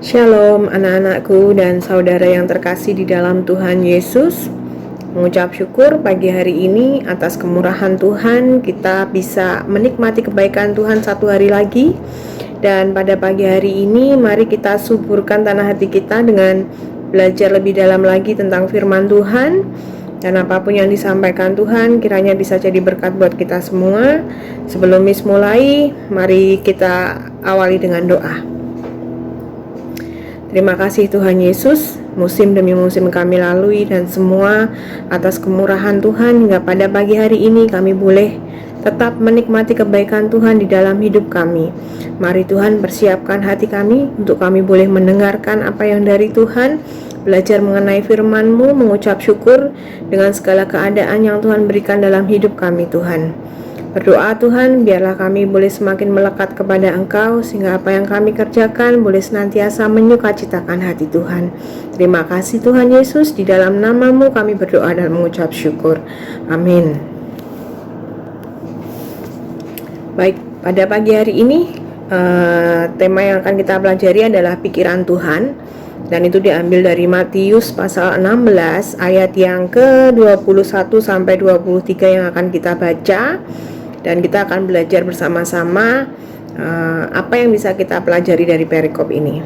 Shalom anak-anakku dan saudara yang terkasih di dalam Tuhan Yesus. Mengucap syukur pagi hari ini atas kemurahan Tuhan, kita bisa menikmati kebaikan Tuhan satu hari lagi. Dan pada pagi hari ini mari kita suburkan tanah hati kita dengan belajar lebih dalam lagi tentang firman Tuhan. Dan apapun yang disampaikan Tuhan kiranya bisa jadi berkat buat kita semua. Sebelum Miss mulai, mari kita awali dengan doa. Terima kasih Tuhan Yesus, musim demi musim kami lalui dan semua atas kemurahan Tuhan hingga pada pagi hari ini kami boleh tetap menikmati kebaikan Tuhan di dalam hidup kami. Mari Tuhan persiapkan hati kami untuk kami boleh mendengarkan apa yang dari Tuhan, belajar mengenai firman-Mu, mengucap syukur dengan segala keadaan yang Tuhan berikan dalam hidup kami Tuhan. Berdoa Tuhan, biarlah kami boleh semakin melekat kepada Engkau, sehingga apa yang kami kerjakan boleh senantiasa menyukacitakan hati Tuhan. Terima kasih Tuhan Yesus, di dalam nama-Mu kami berdoa dan mengucap syukur. Amin. Baik, pada pagi hari ini, tema yang akan kita pelajari adalah pikiran Tuhan. Dan itu diambil dari Matius pasal 16 ayat yang ke-21 sampai 23 yang akan kita baca. Dan kita akan belajar bersama-sama apa yang bisa kita pelajari dari perikop ini.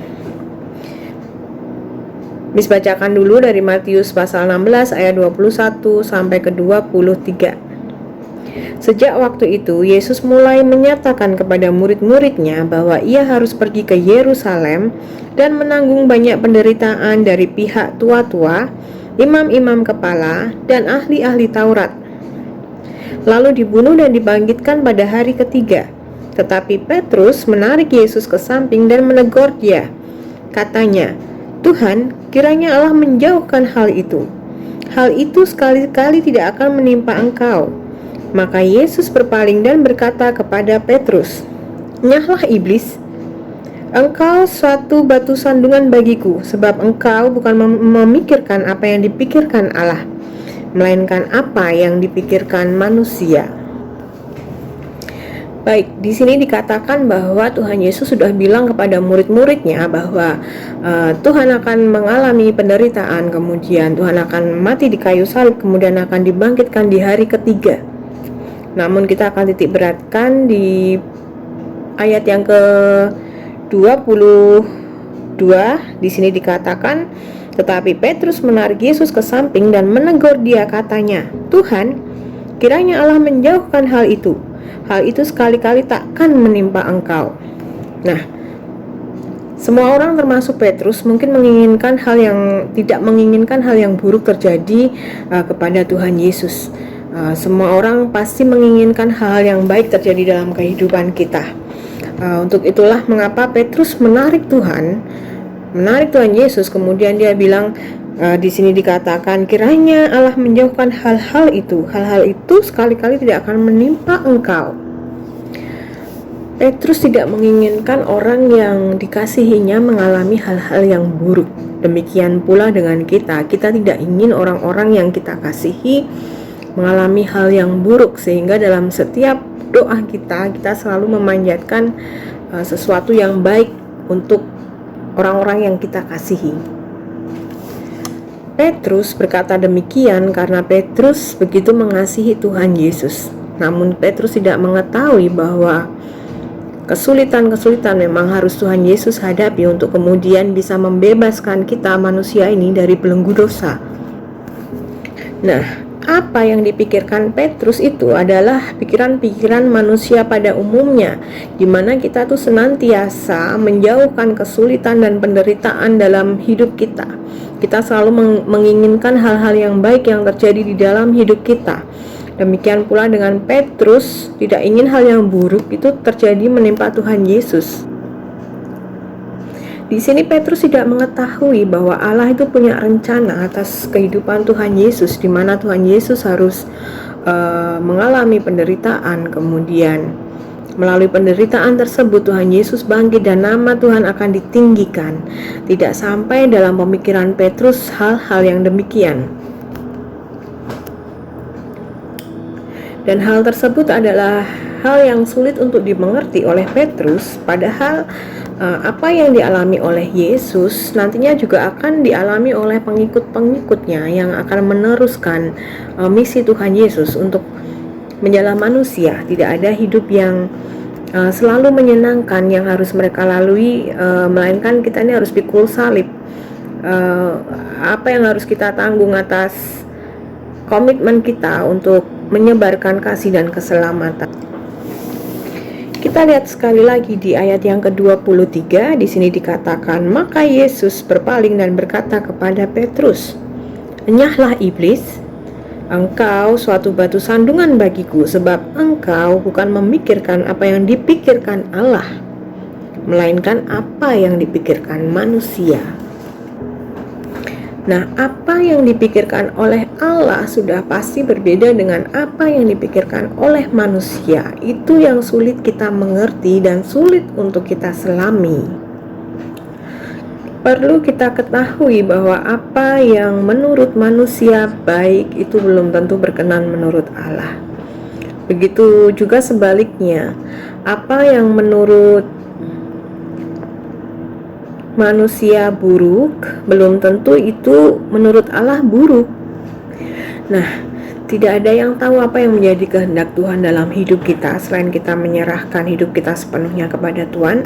Miss bacakan dulu dari Matius pasal 16 ayat 21 sampai ke 23. Sejak waktu itu Yesus mulai menyatakan kepada murid-muridnya bahwa ia harus pergi ke Yerusalem dan menanggung banyak penderitaan dari pihak tua-tua, imam-imam kepala, dan ahli-ahli Taurat, lalu dibunuh dan dibangkitkan pada hari ketiga. Tetapi Petrus menarik Yesus ke samping dan menegur dia. Katanya, "Tuhan, kiranya Allah menjauhkan hal itu. Hal itu sekali-kali tidak akan menimpa engkau." Maka Yesus berpaling dan berkata kepada Petrus, "Nyahlah iblis, engkau suatu batu sandungan bagiku, sebab engkau bukan memikirkan apa yang dipikirkan Allah, melainkan apa yang dipikirkan manusia." Baik, di sini dikatakan bahwa Tuhan Yesus sudah bilang kepada murid-muridnya bahwa Tuhan akan mengalami penderitaan, kemudian Tuhan akan mati di kayu salib, kemudian akan dibangkitkan di hari ketiga. Namun kita akan titik beratkan di ayat yang ke-22. Di sini dikatakan, tetapi Petrus menarik Yesus ke samping dan menegur dia, katanya, "Tuhan, kiranya Allah menjauhkan hal itu. Hal itu sekali-kali takkan menimpa engkau." Nah, semua orang termasuk Petrus mungkin tidak menginginkan hal yang buruk terjadi kepada Tuhan Yesus. Semua orang pasti menginginkan hal yang baik terjadi dalam kehidupan kita. Untuk itulah mengapa Petrus menarik Tuhan Yesus, kemudian dia bilang, di sini dikatakan, kiranya Allah menjauhkan hal-hal itu sekali-kali tidak akan menimpa engkau. Petrus tidak menginginkan orang yang dikasihinya mengalami hal-hal yang buruk. Demikian pula dengan kita tidak ingin orang-orang yang kita kasihi mengalami hal yang buruk, sehingga dalam setiap doa kita selalu memanjatkan sesuatu yang baik untuk orang-orang yang kita kasihi. Petrus berkata demikian karena Petrus begitu mengasihi Tuhan Yesus. Namun Petrus tidak mengetahui bahwa kesulitan-kesulitan memang harus Tuhan Yesus hadapi untuk kemudian bisa membebaskan kita manusia ini dari belenggu dosa. Nah, apa yang dipikirkan Petrus itu adalah pikiran-pikiran manusia pada umumnya, di mana kita tuh senantiasa menjauhkan kesulitan dan penderitaan dalam hidup kita. Kita selalu menginginkan hal-hal yang baik yang terjadi di dalam hidup kita. Demikian pula dengan Petrus, tidak ingin hal yang buruk itu terjadi menimpa Tuhan Yesus. Di sini Petrus tidak mengetahui bahwa Allah itu punya rencana atas kehidupan Tuhan Yesus, di mana Tuhan Yesus harus mengalami penderitaan, kemudian melalui penderitaan tersebut Tuhan Yesus bangkit dan nama Tuhan akan ditinggikan. Tidak sampai dalam pemikiran Petrus hal-hal yang demikian. Dan hal tersebut adalah hal yang sulit untuk dimengerti oleh Petrus, padahal apa yang dialami oleh Yesus nantinya juga akan dialami oleh pengikut-pengikutnya yang akan meneruskan misi Tuhan Yesus untuk menjadi manusia. Tidak ada hidup yang selalu menyenangkan yang harus mereka lalui, melainkan kita ini harus pikul salib. Apa yang harus kita tanggung atas komitmen kita untuk menyebarkan kasih dan keselamatan. Kita lihat sekali lagi di ayat yang ke-23, di sini dikatakan, maka Yesus berpaling dan berkata kepada Petrus, "Enyahlah iblis, engkau suatu batu sandungan bagiku, sebab engkau bukan memikirkan apa yang dipikirkan Allah, melainkan apa yang dipikirkan manusia." Nah, apa yang dipikirkan oleh Allah sudah pasti berbeda dengan apa yang dipikirkan oleh manusia. Itu yang sulit kita mengerti dan sulit untuk kita selami. Perlu kita ketahui bahwa apa yang menurut manusia baik itu belum tentu berkenan menurut Allah. Begitu juga sebaliknya, apa yang menurut manusia buruk belum tentu itu menurut Allah buruk. Nah, tidak ada yang tahu apa yang menjadi kehendak Tuhan dalam hidup kita selain kita menyerahkan hidup kita sepenuhnya kepada Tuhan.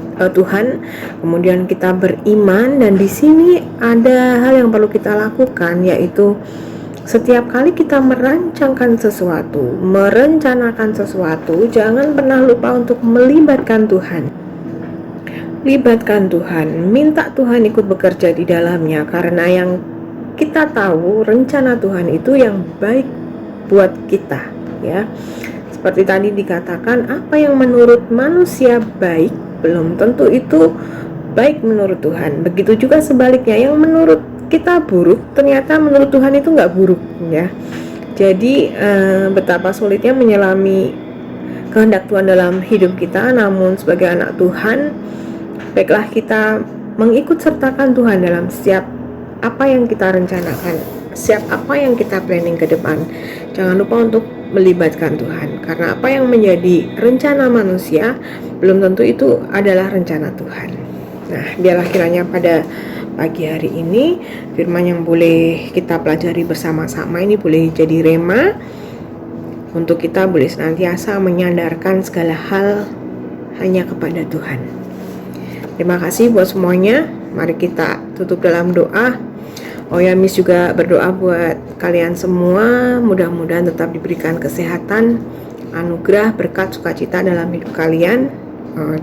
Kemudian kita beriman, dan di sini ada hal yang perlu kita lakukan, yaitu setiap kali kita merancangkan sesuatu, merencanakan sesuatu, jangan pernah lupa untuk melibatkan Tuhan. Libatkan Tuhan, minta Tuhan ikut bekerja di dalamnya, karena yang kita tahu rencana Tuhan itu yang baik buat kita, ya. Seperti tadi dikatakan, apa yang menurut manusia baik belum tentu itu baik menurut Tuhan. Begitu juga sebaliknya, yang menurut kita buruk ternyata menurut Tuhan itu nggak buruk, ya. Jadi betapa sulitnya menyelami kehendak Tuhan dalam hidup kita. Namun sebagai anak Tuhan, baiklah kita mengikut sertakan Tuhan dalam setiap apa yang kita rencanakan, setiap apa yang kita planning ke depan. Jangan lupa untuk melibatkan Tuhan, karena apa yang menjadi rencana manusia belum tentu itu adalah rencana Tuhan. Nah, biarlah kiranya pada pagi hari ini firman yang boleh kita pelajari bersama-sama ini boleh jadi rema untuk kita boleh senantiasa menyandarkan segala hal hanya kepada Tuhan. Terima kasih buat semuanya. Mari kita tutup dalam doa. Miss juga berdoa buat kalian semua. Mudah-mudahan tetap diberikan kesehatan, anugerah, berkat, sukacita dalam hidup kalian.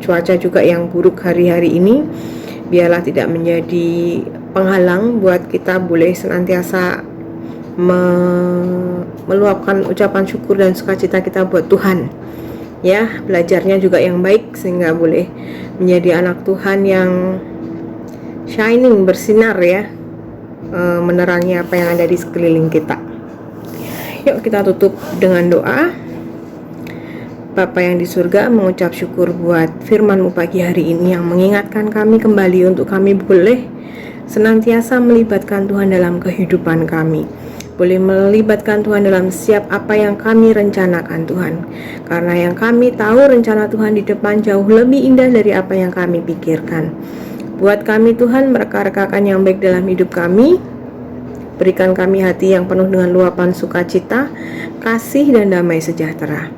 Cuaca juga yang buruk hari-hari ini biarlah tidak menjadi penghalang buat kita boleh senantiasa meluapkan ucapan syukur dan sukacita kita buat Tuhan. Ya, belajarnya juga yang baik sehingga boleh menjadi anak Tuhan yang shining, bersinar, ya, menerangi apa yang ada di sekeliling kita. Yuk kita tutup dengan doa. Bapa yang di surga, mengucap syukur buat firman-Mu pagi hari ini yang mengingatkan kami kembali untuk kami boleh senantiasa melibatkan Tuhan dalam kehidupan kami. Boleh melibatkan Tuhan dalam setiap apa yang kami rencanakan, Tuhan. Karena yang kami tahu rencana Tuhan di depan jauh lebih indah dari apa yang kami pikirkan. Buat kami Tuhan, mereka-rekakan yang baik dalam hidup kami. Berikan kami hati yang penuh dengan luapan sukacita, kasih dan damai sejahtera.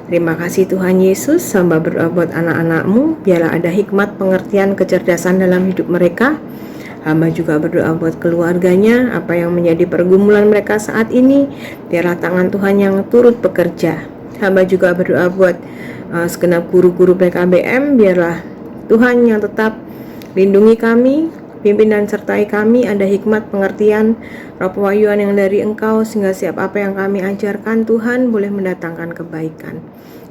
Terima kasih Tuhan Yesus. Hamba berdoa buat anak-anak-Mu, biarlah ada hikmat, pengertian, kecerdasan dalam hidup mereka. Hamba juga berdoa buat keluarganya, apa yang menjadi pergumulan mereka saat ini, biarlah tangan Tuhan yang turut bekerja. Hamba juga berdoa buat segenap guru-guru PKBM, biarlah Tuhan yang tetap lindungi kami, pimpin dan sertai kami, ada hikmat, pengertian, roh pewahyuan yang dari Engkau, sehingga siap apa yang kami ajarkan Tuhan boleh mendatangkan kebaikan.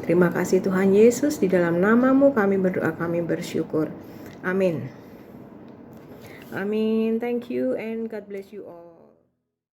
Terima kasih Tuhan Yesus, di dalam nama-Mu kami berdoa, kami bersyukur. Amin. Amin. Thank you and God bless you all.